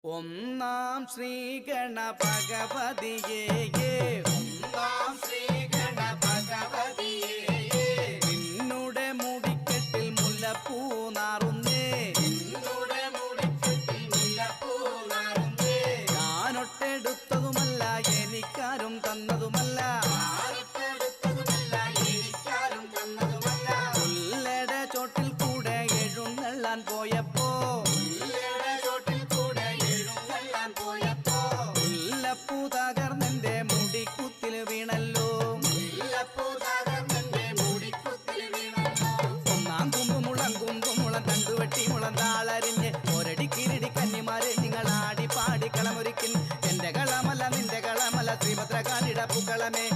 ഒന്നാം ശ്രീഗണഭഗവതിയേ ഒന്നാം ശ്രീഗണഭഗവതിയേ നിന്നുടെ മുടിക്കെട്ടിൽ മുല്ലപ്പൂ നാറുന്നേ നിന്നുടെ മുടിക്കെട്ടിൽ മുല്ലപ്പൂ നാറുന്നേ ഞാനൊട്ടെടുത്തതുമല്ല എനിക്കാരും തന്നതുമല്ല എനിക്കാരും തന്നതുമല്ല പുല്ലട ചോട്ടിൽ കൂടെ എഴുന്നള്ളാൻ പോയപ്പോ മുല്ലപ്പൂ തകർന്നെന്റെ മുടിക്കുത്തിൽ വീണല്ലോ ഒന്നാം കുമ്പുമുളം തണ്ടുവെട്ടി മുളം താളരിഞ്ഞ് ഒരടി കിരടി കന്നിമാരെ നിങ്ങൾ ആടി പാടി കളമൊരുക്കിൻ എന്റെ കളമല്ല നിന്റെ കളമല്ല ശ്രീഭദ്രകാളിയുടെ പൂക്കളമേ